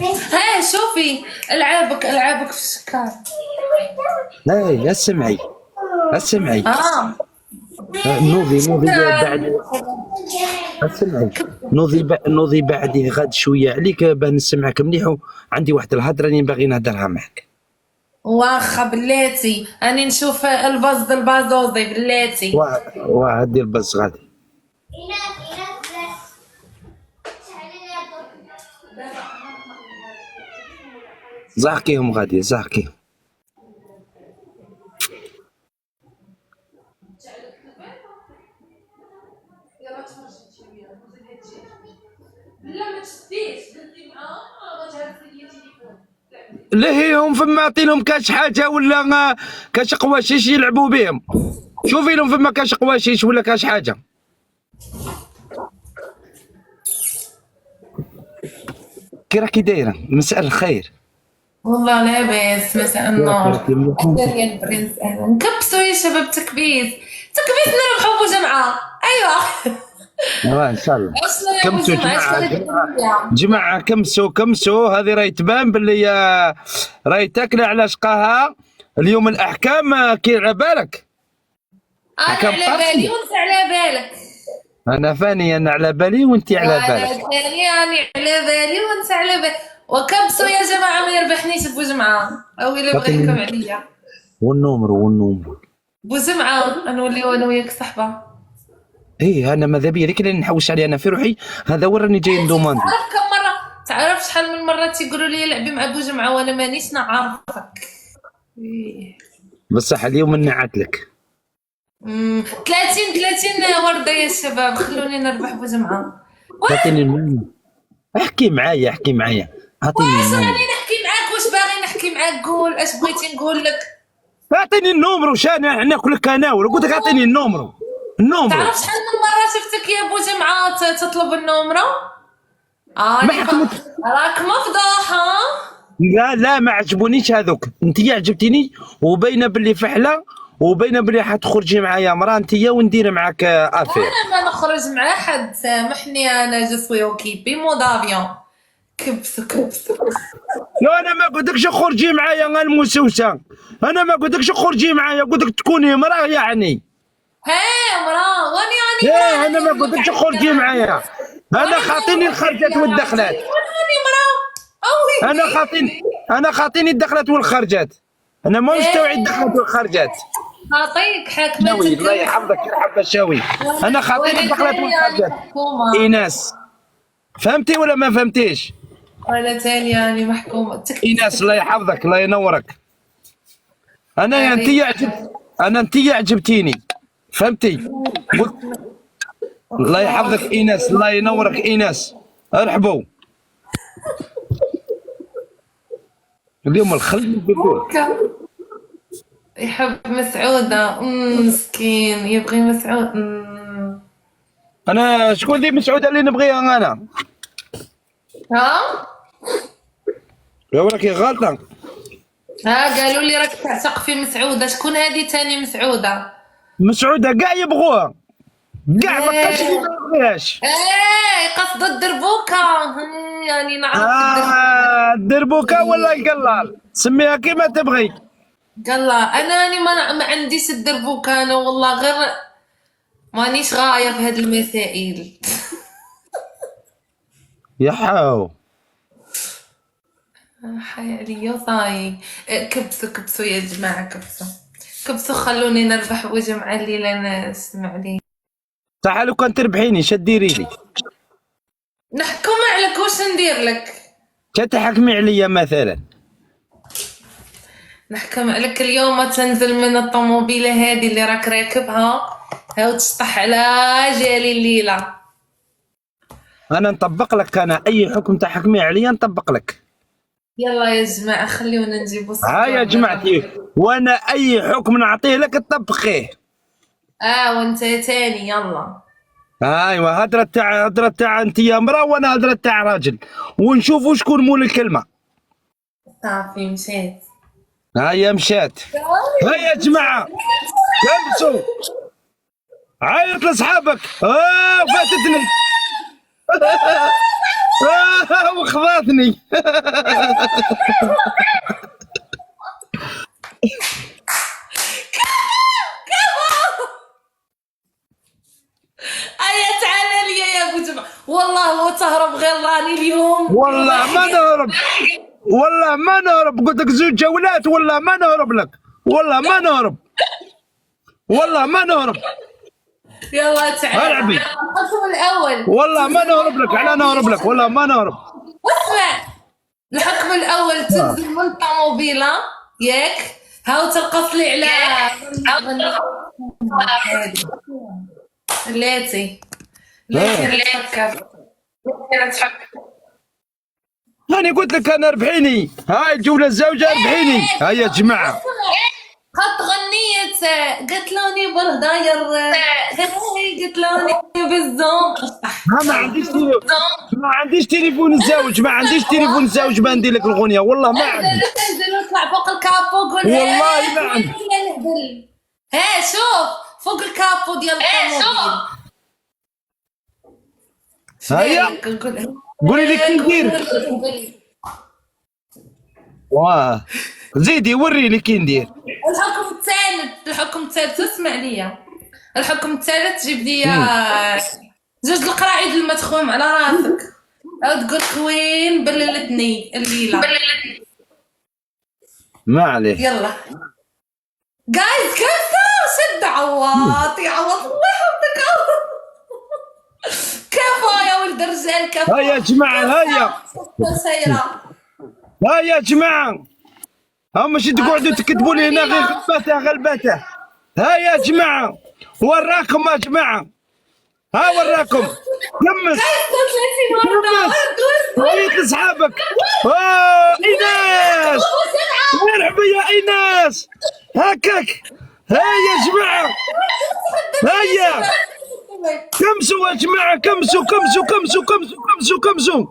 ها شوفي العابك في الشكار. لا اسمعي اسمعي. اه نوضي بعد. اسمعي. نوضي بعدي غاد شويه عليك باه نسمعك مليح. عندي واحد الهضره اللي باغي نهضرها معك. واخا بلاتي اني نشوف الباز البازوزي بلاتي. وهدي البز غادي. زهقيهم غادي زهقيهم. لهيهم فما عطيلهم كاش حاجه ولا كاش قواشيش يلعبوا بهم. شوفي لهم فما كاش قواشيش ولا كاش حاجه. كي راكي دايره؟ مساء الخير. والله لاباس مساء النور. أهلا يا البرنس أهلا. نكبسوا يا شباب تكبيس نربحوا بو جمعة. أيوا ان شاء الله. أصلا يا بو كمسوا جماعه كمسوا هذه راهي تبان باللي راهي تاكله على شقاها. اليوم الاحكام كي على بالك. أنا على بالي وأنت على بالك. انا فاني انا على بالي وانت على بالك. أنا ثاني أنا على بالي وأنت على بالك. وكبسوا يا جماعة ما يربحنيش بو جمعة أو إلا بغى يحكم عليا. والنومرو بو جمعة نوليو أنا وياك صحبة. ايه انا ماذا بيا اللي نحوس عليه انا في روحي. هذا وراني جاي ندوماندي. تعرف كم مرة تعرف شحال من مرة تيقولوا لي لعبي مع بو جمعة وأنا مانيش نعرفك. بصح اليوم نعت لك 30 وردة يا شباب خلوني نربح بو جمعة. اعطيني النوم. احكي معايا اعطيني واش النوم. راني نحكي معاك واش باغي نحكي معاك قول اش بغيتي نقول لك. اعطيني النومرو شان ناكل لك انا ولا قلت لك اعطيني النومرو. تعرف شحال من مرة شفتك يا بو جمعة تطلب النومرة. راك مفضوحة. لا ما عجبونيش هذوك. انت عجبتيني وباينه باللي فحله وباينه باللي حتخرجي معايا مرا انت وندير معاك افير. انا ما نخرج مع حد سامحني انا جسوي اوكيبي مو دافيون. كبسو لا انا ما قلتلكش خرجي معايا المسوسه. انا ما قلتلكش خرجي معايا قلت لك تكوني مراه يعني. مراه واني ايه انا ما قلتلكش خرجي معايا. انا خاطيني الخرجات والدخلات. انا خاطيني الدخلات والخرجات. انا ما مستوعب الدخلات والخرجات. خاطيك حاكمة الله يحفظك يا حبه شاوي. انا خاطيني الدخلات والخرجات. ايناس فهمتي ولا ما فهمتيش؟ انا تاني يعني محكومة. ايناس الله يحفظك الله ينورك. انت عجبتيني فهمتي. الله يحفظك ايناس الله ينورك ايناس. ارحبوا اليوم الخل يحب مسعودة مسكين يبغي مسعود. انا شكون ذي مسعودة اللي نبغيها انا؟ يا ولكن غلطة. قالوا لي راك تعشق في مسعودة. شكون هذه تاني مسعودة كاع يبغوها كاع ما كاش اللي ما يبغيهاش. قصد الدربوكة يعني نعرف. الدربوكة ولا القلال سميها كيما تبغي. قلا انا ما عنديش الدربوكة انا والله غير مانيش غاية في هاد المسائل. يا حاو حي عليا صاي. كبسوا يا جماعة كبسوا خلوني نربح وجمعة الليلة نسمع لي. صح لو كان تربحيني شديري لي. نحكم عليك واش ندير لك. تحكمي عليا مثلا. نحكم عليك اليوم تنزل من الطوموبيلة هذه اللي راك راكبها هاو تشطح على جالي الليلة. انا نطبق لك انا اي حكم تحكمي عليا نطبق لك. يلا يا جماعة خليونا نجيبو الصبر. ها يا جماعتي وانا اي حكم نعطيه لك تطبقيه. وانت تاني يلا. ايوا هضرة تاع انت يا مرا وانا هضرة تاع راجل ونشوفوا شكون مول الكلمة. صافي مشات. هيا مشات. هيا يا جماعة كبسوا عيط لصحابك. فاتتني. خضاتني. ايا تعال لي يا ابو جمعه، والله هو تهرب غير راني اليوم. والله ما نهرب، والله ما نهرب، قلت لك زوج جولات والله ما نهرب لك، والله ما نهرب، والله ما نهرب. يلا تعال العبي الحكم الاول. والله ما نهرب لك، على نهرب لك، والله ما نهرب. اسمع، الحكم الاول تنزل من الطوموبيله ياك، هاو ترقص لي على ليتي تفكر. أنا قلت لك أنا ربحيني، هاي الجولة الزوجة ربحيني. هاي يا جماعة خط غنية قلت لوني بالهداير قلت لوني بالزوم. ما عنديش ما عنديش تليفون الزوج، ما عنديش تليفون الزوج ما ندير لك الغنية، والله ما عندي. انزل واطلع فوق الكابو قول والله ما عندي. ها شوف فوق الكابو ديال الطوموبيل. هيا قولي لي كي ندير. واه زيدي وري لي كي ندير. الحكم الثالث اسمع ليا. الحكم الثالث تجيب لي زوج القراعيد المتخوم على راسك، او تقول خوين بللتني الليله. ما عليه. يلا جايز كفو شد عواط يعوض الله يحفظك. كفو يا ولد الرجال كفو. هيا يا جماعة هيا هيا يا جماعة، هم ماشي تقعدوا تكتبوا لي هنا غير غلبته غلبته. هيا يا جماعة وراكم يا جماعة، ها وراكم. كمس كمس عيط لصحابك. ايناس مرحبا يا ايناس هكاك. هيا يا جماعة هيا كمسوا يا جماعة، كمسوا كمسوا كمسوا كمسوا كمسوا كمسوا.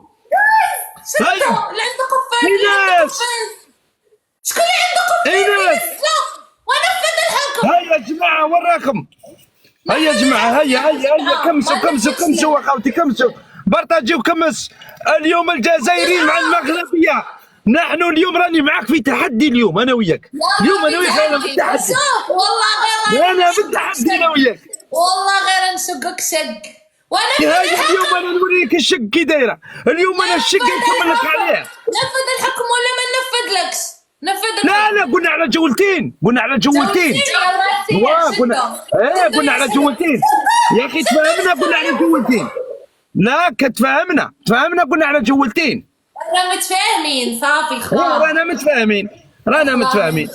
هيا اللي عنده قفاز. ايناس شكون اللي عنده قفاز؟ ايناس ونفذ الحكم. هيا يا جماعة وراكم. هيا يا جماعة هيا هيا هيا كمسوا كمسوا كمسوا اخوتي كمسوا. بارطاجيو كمس. اليوم الجزائريين مع المغربية، نحن اليوم راني معاك في تحدي اليوم انا وياك. اليوم انا وياك انا بالتحدي. شوف والله غير انا بالتحدي انا وياك. والله غير نشقك شق. وانا هاي اليوم انا نوريك الشق كي دايره. اليوم انا الشق نكمل لك عليه. نفذ الحكم ولا ما نفذلكش؟ نفذ لا لا قلنا على جولتين، قلنا على جولتين. قلنا قلنا على جولتين يا اخي تفاهمنا، قلنا على جولتين. لا كتفاهمنا تفاهمنا قلنا على جولتين. رانا متفاهمين صافي خلاص. رانا متفاهمين رانا متفاهمين.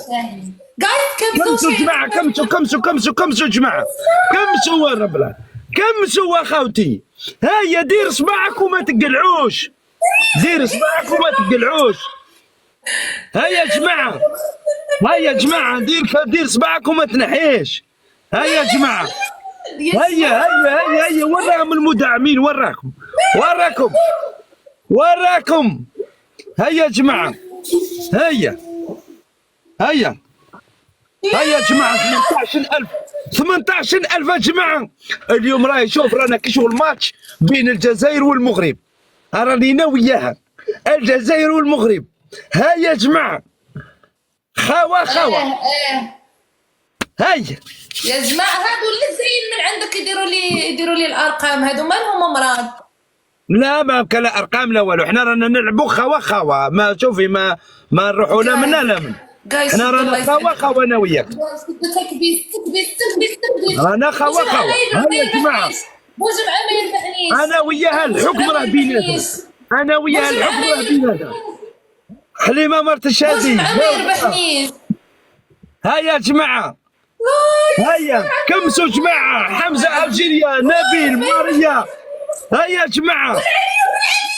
قايد كمسوا جماعة كمسوا كمسوا كمسوا كمسوا جماعة كمسوا الربلة كمسوا اخوتي. هيا دير صباعك وما تقلعوش، دير صباعك وما تقلعوش. هيا يا جماعة هيا يا جماعة دير صباعك وما تنحيش. هيا يا جماعة هيا هيا هيا هيا وراهم المدعمين وراكم وراكم وراكم. هيا يا جماعة هيا هيا هيا يا جماعة 18,000 18,000 يا جماعة. اليوم راهي شوف رانا كي شغل ماتش بين الجزائر والمغرب، راني انا وياها الجزائر والمغرب. هيا يا جماعة خاوة خاوة. هيا يا جماعة هادو اللي زين من عندك يديروا لي الارقام هادو مالهم امراض. لا ما كان لا ارقام لا والو، حنا رانا نلعبوا خوا خوا. ما شوفي ما نروحوا لا منا لا من، حنا رانا خوا خوا انا وياك. رانا خوا خوا. هيا يا جماعة بوجمعة ما يربحنيش. انا وياها الحكم راه بيناتنا، انا وياها الحكم راه بيناتنا. حليمة مرت الشادي بوجمعة ما يربحنيش. هيا يا جماعة هيا كمسوا جماعة. حمزة الجيريا نبيل ماريا. هيا يا جماعة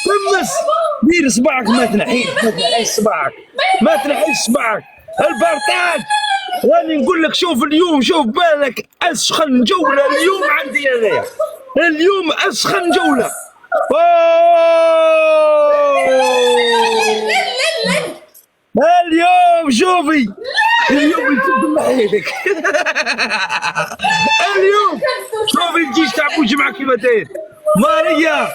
كمس دير صباعك ما تنحيش ما تنحيش صباعك ما تنحيش صباعك. البارتاج راني نقول لك شوف اليوم شوف بالك اسخن جولة اليوم عندي انايا، اليوم اسخن جولة. اليوم شوفي اليوم يسد محيلك. اليوم شوفي الجيش تاع بوجمعة كيما داير. ماريا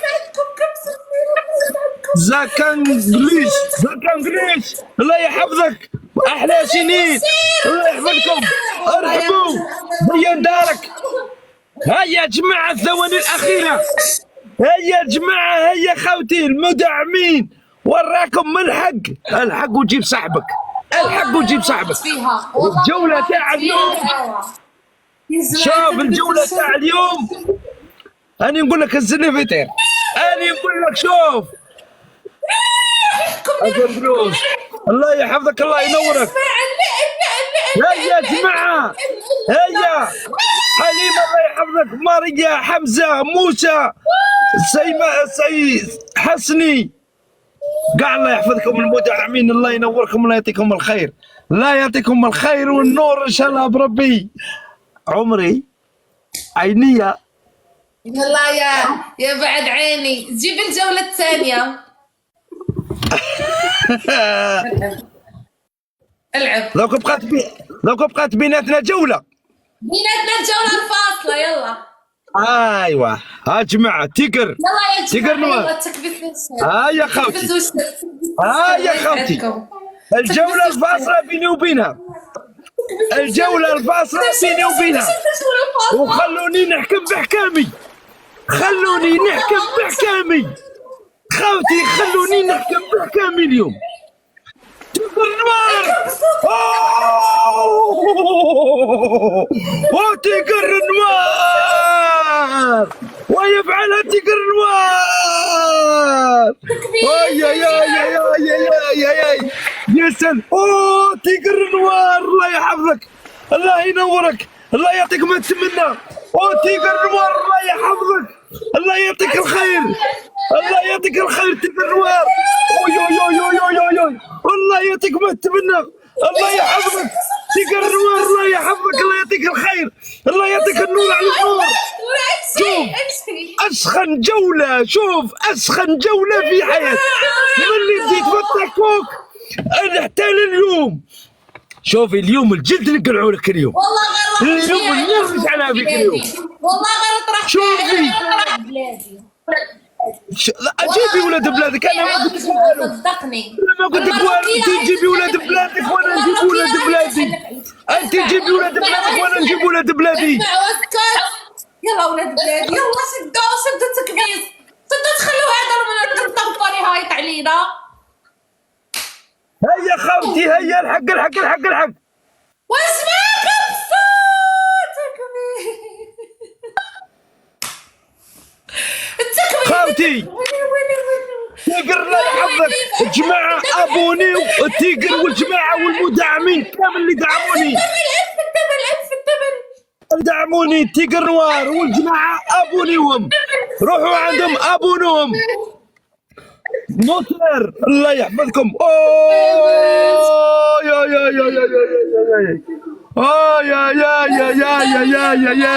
زاكانجليش زاكانجليش، الله يحفظك، احلى سنين، الله يحفظكم، ارحبوا هيا دارك. هيا يا جماعه الثواني الاخيره، هيا يا جماعه، هيا خوتي المدعمين، وراكم الحق، الحق وجيب صاحبك، الحق وجيب صاحبك. فيها الجوله تاع اليوم، شوف الجوله تاع اليوم، أنا نقول لك الزنفيتير، أنا نقول لك شوف فلوس، الله يحفظك، الله ينورك. هيا يا جماعة، هيا حليمة الله يحفظك، ماريا، حمزة، موسى، سي حسني، كاع الله يحفظكم المدعمين، الله ينوركم، الله يعطيكم الخير، الله يعطيكم الخير والنور إن شاء الله بربي. عمري عينية يلا يا بعد عيني، جيب الجولة الثانية. العب. لو بقات بيناتنا جولة، بيناتنا الجولة الفاصلة. يلا ايوا ها جماعة، تيكر يلا يا تيكر جماعة، نوار، يلا تكبيس ها يا خوتي، ها يا خوتي، الجولة الفاصلة بيني وبينها، الجولة الفاصلة بيني وبينها، وخلوني نحكم بحكامي، خلوني نحكم بحكامي خوتي، خلوني نحكم بحكامي اليوم. تيكر نوار، اوه تيكر نوار، ويفعلها تيكر نوار، يا يا يا يا يا يا يا يا سل، اوه تيكر نوار، الله يحفظك، الله ينورك، الله يعطيك ما تتمنى، اوه تيكر نوار، الله يحفظك، الله يعطيك الخير، الله يعطيك الخير تيكر نوار، الله يعطيك ما تتمنى، الله يحفظك تيكر نوار، الله يحفظك، الله يعطيك الخير، الله يعطيك النور على النور. شوف اسخن جوله، شوف اسخن جوله في حياتي ملي بديت في التكوك حتى لليوم. شوفي اليوم الجلد نقلعوا لك اليوم، والله اليوم نرجع على فيك اليوم. والله غير طرح شوفي جيبي ولاد بلادك، انا ما قلت لك والو، صدقني انا ما قلت لك والو، انت جيبي ولاد بلادك وانا نجيب ولاد بلادي، انت جيبي ولاد بلادك وانا نجيب ولاد بلادي. يلا ولاد بلادي، يلا شدوا التكبيس، شدوا تخلوا هذا من الطنطاني هايط علينا. هيا خوتي، هيا الحق الحق الحق الحق، واسمعك بصوتك خوتي تيقر الله يحفظك، الجماعة ابونيو، التيقر والجماعة والمدعمين كامل اللي دعموني، دعموني تيقر نوار والجماعة ابونيهم، روحوا عندهم ابونوهم. نصر الله يحفظكم، اوه يا يا يا يا يا يا يا اوه يا يا يا يا يا يا يا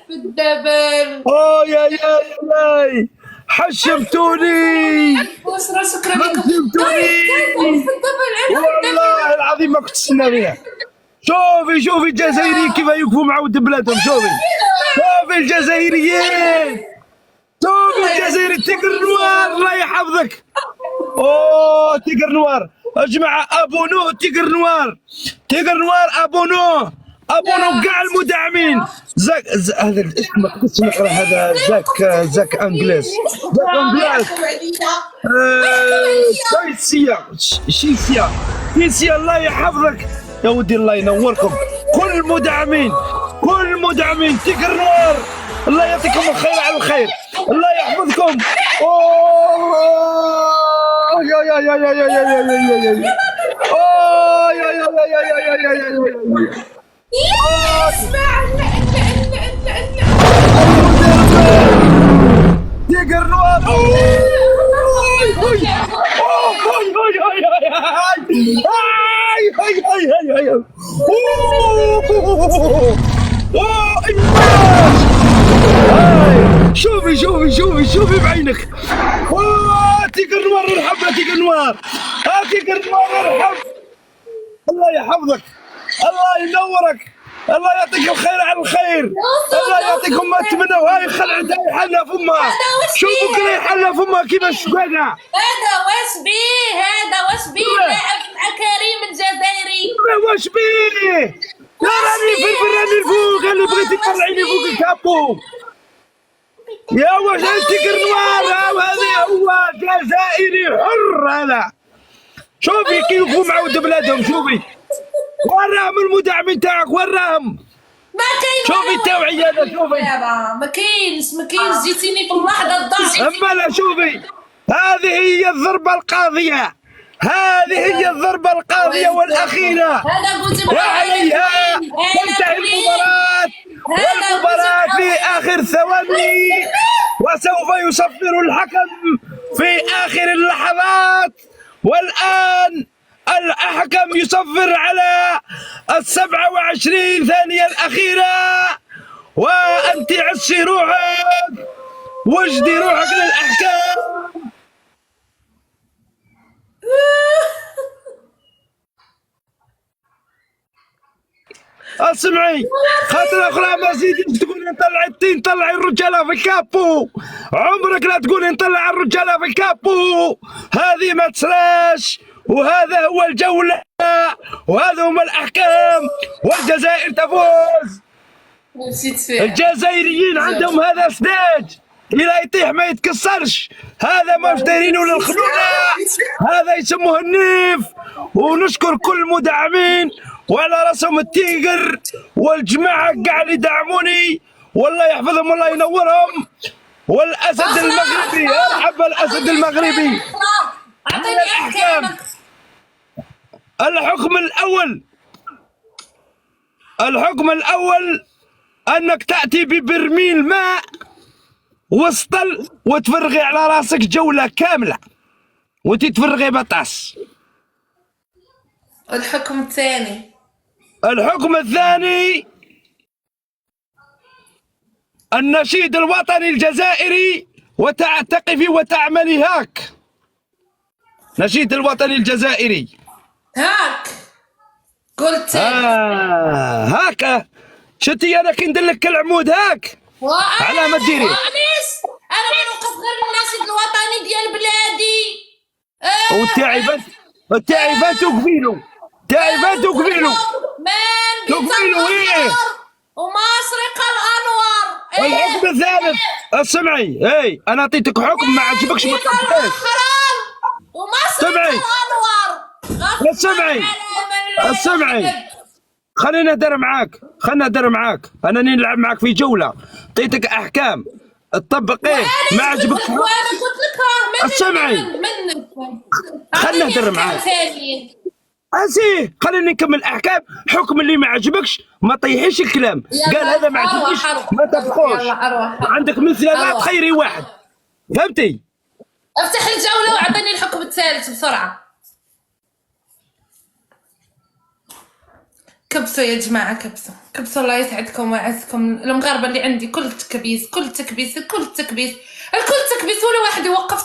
في الدبل. اوه يا يا يا حشمتوني، بشرى شكرا لكم. حشمتوني والله العظيم ما كنت استنى فيها. شوفي الجزائريين كيف يوقفوا مع ولد بلادهم، شوفي الجزائريين، شوفي الجزائري تيقر نوار، الله يحفظك، اوه تيقر نوار يا جماعه، ابونو تيقر نوار ابونو كاع المدعمين. زاك هذا الاسم ما قدرتش نقرا، هذا زاك انجليز، شيسيا الله يحفظك يا ودي، الله ينوركم كل المدعمين تيقر نوار، الله يعطيكم الخير على الخير، الله يحفظكم. اوه يا يا يا يا يا يا يا يا يا اوه يا يا يا يا يا يا يا يا اسمع تيقر نوار، شوفي بعينك، تيقر نوار الحب، تيقر نوار الحب، الله يحفظك، الله ينورك، الله يعطيك الخير على الخير. الله يعطيكم ما تمنوا. هاي خلعتها يحلها فمها. شوفوا كي يحلها فمها كيفاش شقاقة. هذا واش بيه؟ هذا واش بيه؟ لاعب مع كريم الجزائري. واش بيه؟ لا راني راني الفوق. اللي بغيتي تطلعيني فوق الكابو. يا واش انت كرنوار. هذا هو جزائري حر هذا. شوفي كيف معود بلادهم. شوفي وراهم المدعمين تاعك وراهم. ما كاين. شوفي التوعية هذا. شوفي ما كاينش جيتيني في اللحظه الضعف. اما لا شوفي هذه هي الضربة القاضية. هذه هي الضربة القاضية والأخيرة وعليها تنتهي المباراة. والمباراة في آخر ثواني وسوف يصفر الحكم في آخر اللحظات. والآن الحكم يصفر على 27 ثانية الأخيرة. وأنت عشي روحك واجدي روحك للأحكام. اسمعي خاطر اخرى ما زيدتش تقولي نطلع التين. طلعي الرجاله في الكابو. عمرك لا تقولي نطلع الرجاله في الكابو. هذه ما تصلاش. وهذا هو الجوله وهذا هم الاحكام. والجزائر تفوز. الجزائريين عندهم هذا سداج الى يطيح ما يتكسرش. هذا ما دايرينه للخلوله. هذا يسموه النيف. ونشكر كل المدعمين وعلى راسهم التيجر والجماعه كاع اللي دعموني. والله يحفظهم والله ينورهم. والاسد المغربي مرحبا الاسد المغربي. اعطيني احكامك. الحكم الاول انك تاتي ببرميل ماء وسطل وتفرغي على راسك جوله كامله وانت تفرغي بطاس. الحكم الثاني النشيد الوطني الجزائري وتقفي وتعملي هاك. نشيد الوطني الجزائري هاك قلت هاك. شتي انا كي ندير لك العمود هاك على ما ديري. انا ما نوقف غير النشيد الوطني ديال بلادي. وتاعي فاتو قبيلو. تقبيلو ايه ومشرق الانوار. الحكم الثالث اسمعي. انا اعطيتك حكم ما عجبكش ما طبقتوش. ومشرق الانوار. اسمعي خلينا نهدر معاك. انا نلعب معاك في جوله. اعطيتك احكام تطبقيه ما عجبكش. وانا قلت لك اسمعي خلينا نهدر معاك. خليني نكمل احكام. حكم اللي ما عجبكش ما طيحيش الكلام. قال هذا ما عجبكش ما تطبقوش. عندك من ثلاثه تخيري واحد. فهمتي؟ افتح الجوله وعطيني الحكم الثالث بسرعه. كبسوا يا جماعه كبسوا الله يسعدكم ويعزكم المغاربه اللي عندي. كل تكبيس ولا واحد يوقف